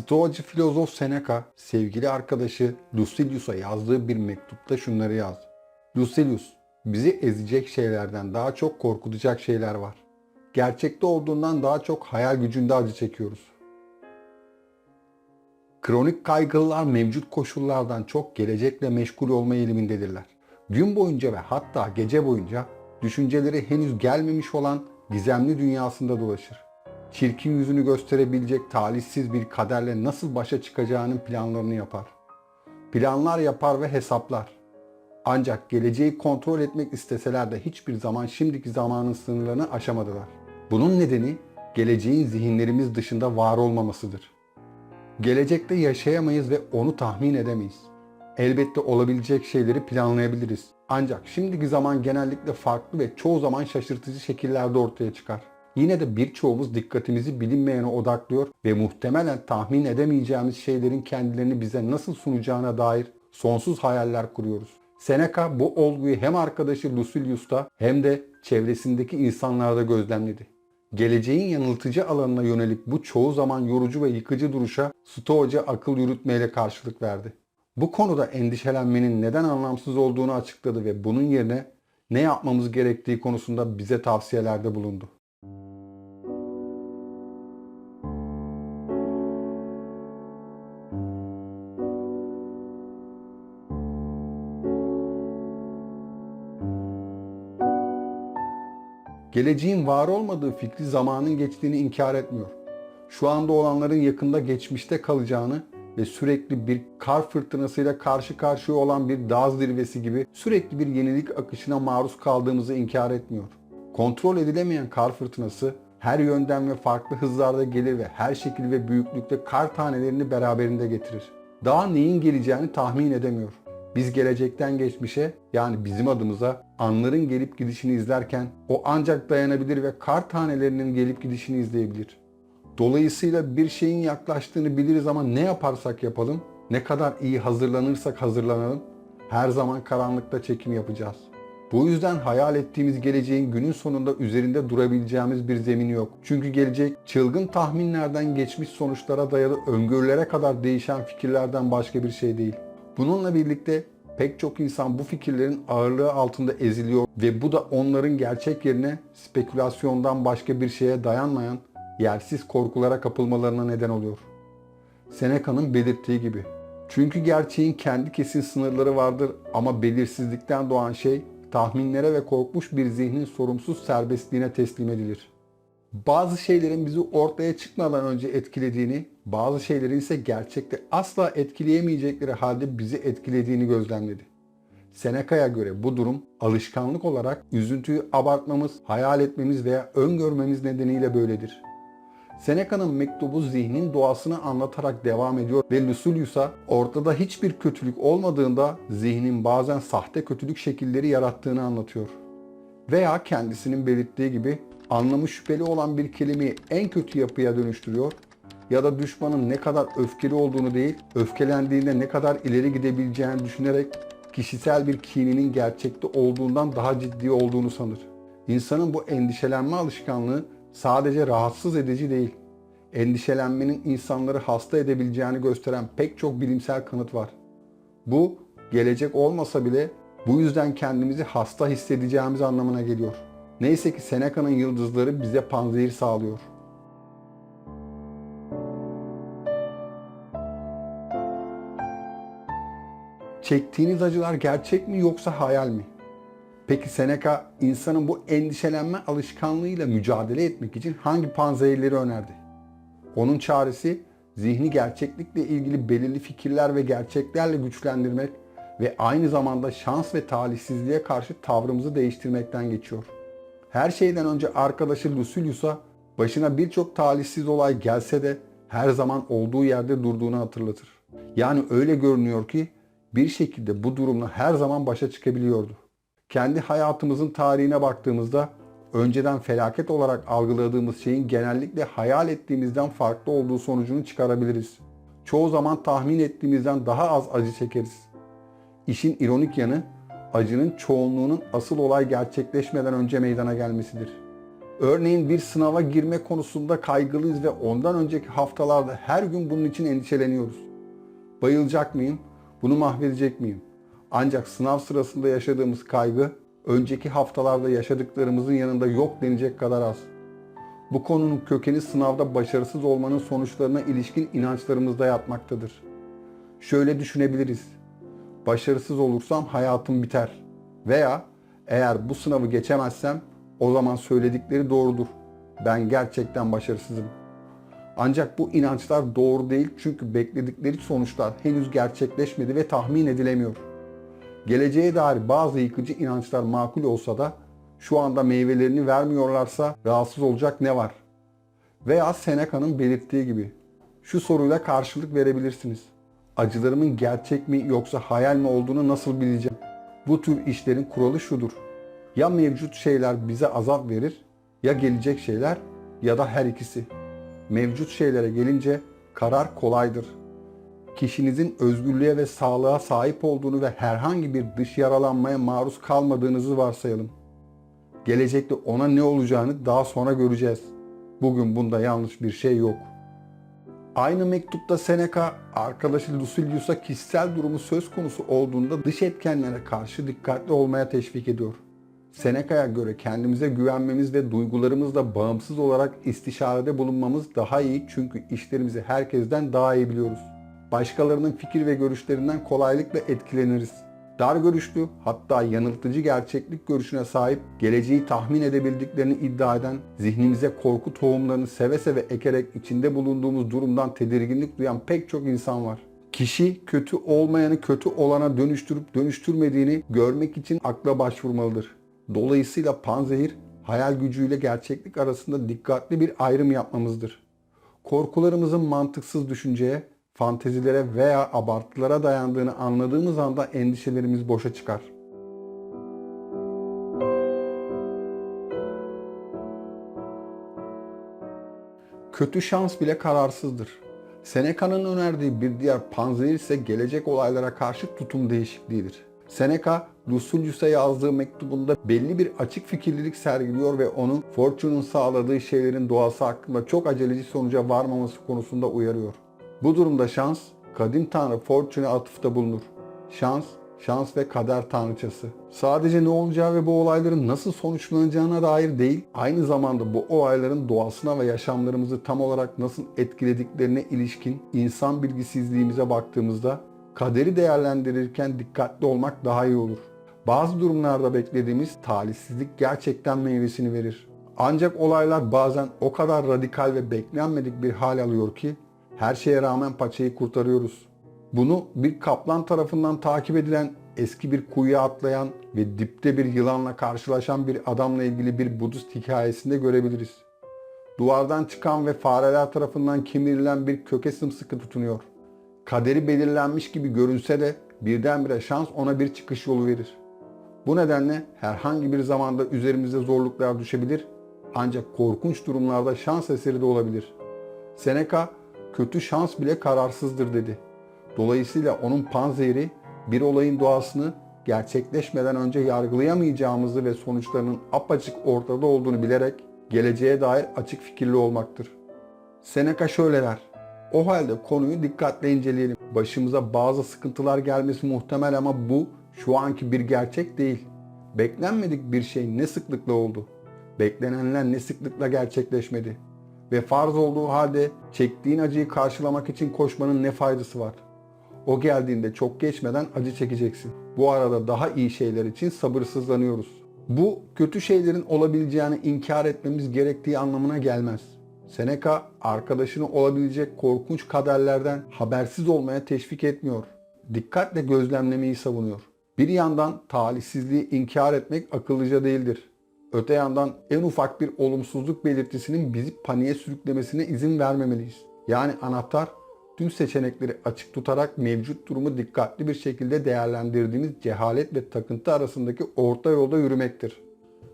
Stoacı filozof Seneca, sevgili arkadaşı Lucilius'a yazdığı bir mektupta şunları yazdı. Lucilius, bizi ezecek şeylerden daha çok korkutacak şeyler var. Gerçekte olduğundan daha çok hayal gücünde acı çekiyoruz. Kronik kaygılılar mevcut koşullardan çok gelecekle meşgul olma eğilimindedirler. Gün boyunca ve hatta gece boyunca düşünceleri henüz gelmemiş olan gizemli dünyasında dolaşır. Çirkin yüzünü gösterebilecek talihsiz bir kaderle nasıl başa çıkacağının planlarını yapar. Planlar yapar ve hesaplar. Ancak geleceği kontrol etmek isteseler de hiçbir zaman şimdiki zamanın sınırlarını aşamadılar. Bunun nedeni geleceğin zihinlerimiz dışında var olmamasıdır. Gelecekte yaşayamayız ve onu tahmin edemeyiz. Elbette olabilecek şeyleri planlayabiliriz. Ancak şimdiki zaman genellikle farklı ve çoğu zaman şaşırtıcı şekillerde ortaya çıkar. Yine de birçoğumuz dikkatimizi bilinmeyene odaklıyor ve muhtemelen tahmin edemeyeceğimiz şeylerin kendilerini bize nasıl sunacağına dair sonsuz hayaller kuruyoruz. Seneca bu olguyu hem arkadaşı Lucilius'ta hem de çevresindeki insanlarda gözlemledi. Geleceğin yanıltıcı alanına yönelik bu çoğu zaman yorucu ve yıkıcı duruşa Stoacı akıl yürütmeyle karşılık verdi. Bu konuda endişelenmenin neden anlamsız olduğunu açıkladı ve bunun yerine ne yapmamız gerektiği konusunda bize tavsiyelerde bulundu. Geleceğin var olmadığı fikri zamanın geçtiğini inkar etmiyor. Şu anda olanların yakında geçmişte kalacağını ve sürekli bir kar fırtınasıyla karşı karşıya olan bir dağ zirvesi gibi sürekli bir yenilik akışına maruz kaldığımızı inkar etmiyor. Kontrol edilemeyen kar fırtınası her yönden ve farklı hızlarda gelir ve her şekil ve büyüklükte kar tanelerini beraberinde getirir. Daha neyin geleceğini tahmin edemiyor. Biz gelecekten geçmişe, yani bizim adımıza anların gelip gidişini izlerken o ancak dayanabilir ve kar tanelerinin gelip gidişini izleyebilir. Dolayısıyla bir şeyin yaklaştığını biliriz ama ne yaparsak yapalım, ne kadar iyi hazırlanırsak hazırlanalım, her zaman karanlıkta çekim yapacağız. Bu yüzden hayal ettiğimiz geleceğin günün sonunda üzerinde durabileceğimiz bir zemini yok. Çünkü gelecek çılgın tahminlerden geçmiş sonuçlara dayalı öngörülere kadar değişen fikirlerden başka bir şey değil. Bununla birlikte pek çok insan bu fikirlerin ağırlığı altında eziliyor ve bu da onların gerçek yerine spekülasyondan başka bir şeye dayanmayan yersiz korkulara kapılmalarına neden oluyor. Seneca'nın belirttiği gibi. Çünkü gerçeğin kendi kesin sınırları vardır ama belirsizlikten doğan şey tahminlere ve korkmuş bir zihnin sorumsuz serbestliğine teslim edilir. Bazı şeylerin bizi ortaya çıkmadan önce etkilediğini, bazı şeylerin ise gerçekte asla etkileyemeyecekleri halde bizi etkilediğini gözlemledi. Seneca'ya göre bu durum alışkanlık olarak üzüntüyü abartmamız, hayal etmemiz veya öngörmemiz nedeniyle böyledir. Seneca'nın mektubu zihnin doğasını anlatarak devam ediyor ve Lucilius'a ortada hiçbir kötülük olmadığında zihnin bazen sahte kötülük şekilleri yarattığını anlatıyor. Veya kendisinin belirttiği gibi anlamı şüpheli olan bir kelimeyi en kötü yapıya dönüştürüyor ya da düşmanın ne kadar öfkeli olduğunu değil, öfkelendiğinde ne kadar ileri gidebileceğini düşünerek kişisel bir kininin gerçekte olduğundan daha ciddi olduğunu sanır. İnsanın bu endişelenme alışkanlığı sadece rahatsız edici değil, endişelenmenin insanları hasta edebileceğini gösteren pek çok bilimsel kanıt var. Bu, gelecek olmasa bile bu yüzden kendimizi hasta hissedeceğimiz anlamına geliyor. Neyse ki Seneca'nın yıldızları bize panzehir sağlıyor. Çektiğiniz acılar gerçek mi yoksa hayal mi? Peki Seneca insanın bu endişelenme alışkanlığıyla mücadele etmek için hangi panzehirleri önerdi? Onun çaresi zihni gerçeklikle ilgili belirli fikirler ve gerçeklerle güçlendirmek ve aynı zamanda şans ve talihsizliğe karşı tavrımızı değiştirmekten geçiyor. Her şeyden önce arkadaşı Lucilius'a başına birçok talihsiz olay gelse de her zaman olduğu yerde durduğunu hatırlatır. Yani öyle görünüyor ki bir şekilde bu durumla her zaman başa çıkabiliyordu. Kendi hayatımızın tarihine baktığımızda önceden felaket olarak algıladığımız şeyin genellikle hayal ettiğimizden farklı olduğu sonucunu çıkarabiliriz. Çoğu zaman tahmin ettiğimizden daha az acı çekeriz. İşin ironik yanı acının çoğunluğunun asıl olay gerçekleşmeden önce meydana gelmesidir. Örneğin bir sınava girme konusunda kaygılıyız ve ondan önceki haftalarda her gün bunun için endişeleniyoruz. Bayılacak mıyım? Bunu mahvedecek miyim? Ancak sınav sırasında yaşadığımız kaygı, önceki haftalarda yaşadıklarımızın yanında yok denecek kadar az. Bu konunun kökeni sınavda başarısız olmanın sonuçlarına ilişkin inançlarımızda yatmaktadır. Şöyle düşünebiliriz. Başarısız olursam hayatım biter. Veya eğer bu sınavı geçemezsem o zaman söyledikleri doğrudur. Ben gerçekten başarısızım. Ancak bu inançlar doğru değil çünkü bekledikleri sonuçlar henüz gerçekleşmedi ve tahmin edilemiyor. Geleceğe dair bazı yıkıcı inançlar makul olsa da şu anda meyvelerini vermiyorlarsa rahatsız olacak ne var? Veya Seneca'nın belirttiği gibi şu soruyla karşılık verebilirsiniz. Acılarımın gerçek mi yoksa hayal mi olduğunu nasıl bileceğim? Bu tür işlerin kuralı şudur. Ya mevcut şeyler bize azap verir, ya gelecek şeyler ya da her ikisi. Mevcut şeylere gelince karar kolaydır. Kişinizin özgürlüğe ve sağlığa sahip olduğunu ve herhangi bir dış yaralanmaya maruz kalmadığınızı varsayalım. Gelecekte ona ne olacağını daha sonra göreceğiz. Bugün bunda yanlış bir şey yok. Aynı mektupta Seneca, arkadaşı Lucilius'a kişisel durumu söz konusu olduğunda dış etkenlere karşı dikkatli olmaya teşvik ediyor. Seneca'ya göre kendimize güvenmemiz ve duygularımızla bağımsız olarak istişarede bulunmamız daha iyi çünkü işlerimizi herkesten daha iyi biliyoruz. Başkalarının fikir ve görüşlerinden kolaylıkla etkileniriz. Dar görüşlü, hatta yanıltıcı gerçeklik görüşüne sahip, geleceği tahmin edebildiklerini iddia eden, zihnimize korku tohumlarını seve seve ekerek içinde bulunduğumuz durumdan tedirginlik duyan pek çok insan var. Kişi kötü olmayanı kötü olana dönüştürüp dönüştürmediğini görmek için akla başvurmalıdır. Dolayısıyla panzehir, hayal gücüyle gerçeklik arasında dikkatli bir ayrım yapmamızdır. Korkularımızın mantıksız düşünceye, fantezilere veya abartılara dayandığını anladığımız anda endişelerimiz boşa çıkar. Kötü şans bile kararsızdır. Seneca'nın önerdiği bir diğer panzehir ise gelecek olaylara karşı tutum değişikliğidir. Seneca, Lucilius'a yazdığı mektubunda belli bir açık fikirlilik sergiliyor ve onu Fortune'un sağladığı şeylerin doğası hakkında çok aceleci sonuca varmaması konusunda uyarıyor. Bu durumda şans, kadim tanrı Fortune'e atıfta bulunur. Şans ve kader tanrıçası. Sadece ne olacağı ve bu olayların nasıl sonuçlanacağına dair değil, aynı zamanda bu olayların doğasına ve yaşamlarımızı tam olarak nasıl etkilediklerine ilişkin insan bilgisizliğimize baktığımızda kaderi değerlendirirken dikkatli olmak daha iyi olur. Bazı durumlarda beklediğimiz talihsizlik gerçekten meyvesini verir. Ancak olaylar bazen o kadar radikal ve beklenmedik bir hal alıyor ki her şeye rağmen paçayı kurtarıyoruz. Bunu bir kaplan tarafından takip edilen, eski bir kuyuya atlayan ve dipte bir yılanla karşılaşan bir adamla ilgili bir Budist hikayesinde görebiliriz. Duvardan çıkan ve fareler tarafından kemirilen bir köke sımsıkı tutunuyor. Kaderi belirlenmiş gibi görünse de birdenbire şans ona bir çıkış yolu verir. Bu nedenle herhangi bir zamanda üzerimize zorluklar düşebilir ancak korkunç durumlarda şans eseri de olabilir. Seneca, kötü şans bile kararsızdır dedi. Dolayısıyla onun panzehiri bir olayın doğasını gerçekleşmeden önce yargılayamayacağımızı ve sonuçlarının apaçık ortada olduğunu bilerek geleceğe dair açık fikirli olmaktır. Seneca şöyle der: o halde konuyu dikkatle inceleyelim. Başımıza bazı sıkıntılar gelmesi muhtemel ama bu şu anki bir gerçek değil. Beklenmedik bir şey ne sıklıkla oldu? Beklenenler ne sıklıkla gerçekleşmedi? Ve farz olduğu halde çektiğin acıyı karşılamak için koşmanın ne faydası var? O geldiğinde çok geçmeden acı çekeceksin. Bu arada daha iyi şeyler için sabırsızlanıyoruz. Bu kötü şeylerin olabileceğini inkar etmemiz gerektiği anlamına gelmez. Seneca arkadaşını olabilecek korkunç kaderlerden habersiz olmaya teşvik etmiyor. Dikkatle gözlemlemeyi savunuyor. Bir yandan talihsizliği inkar etmek akıllıca değildir. Öte yandan en ufak bir olumsuzluk belirtisinin bizi paniğe sürüklemesine izin vermemeliyiz. Yani anahtar, tüm seçenekleri açık tutarak mevcut durumu dikkatli bir şekilde değerlendirdiğimiz cehalet ve takıntı arasındaki orta yolda yürümektir.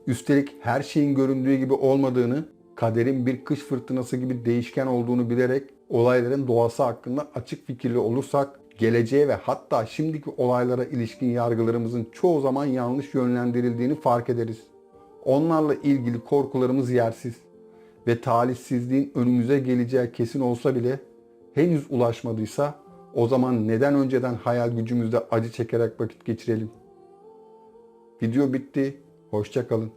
Üstelik her şeyin göründüğü gibi olmadığını, kaderin bir kış fırtınası gibi değişken olduğunu bilerek olayların doğası hakkında açık fikirli olursak, geleceğe ve hatta şimdiki olaylara ilişkin yargılarımızın çoğu zaman yanlış yönlendirildiğini fark ederiz. Onlarla ilgili korkularımız yersiz ve talihsizliğin önümüze geleceği kesin olsa bile henüz ulaşmadıysa o zaman neden önceden hayal gücümüzde acı çekerek vakit geçirelim? Video bitti. Hoşça kalın.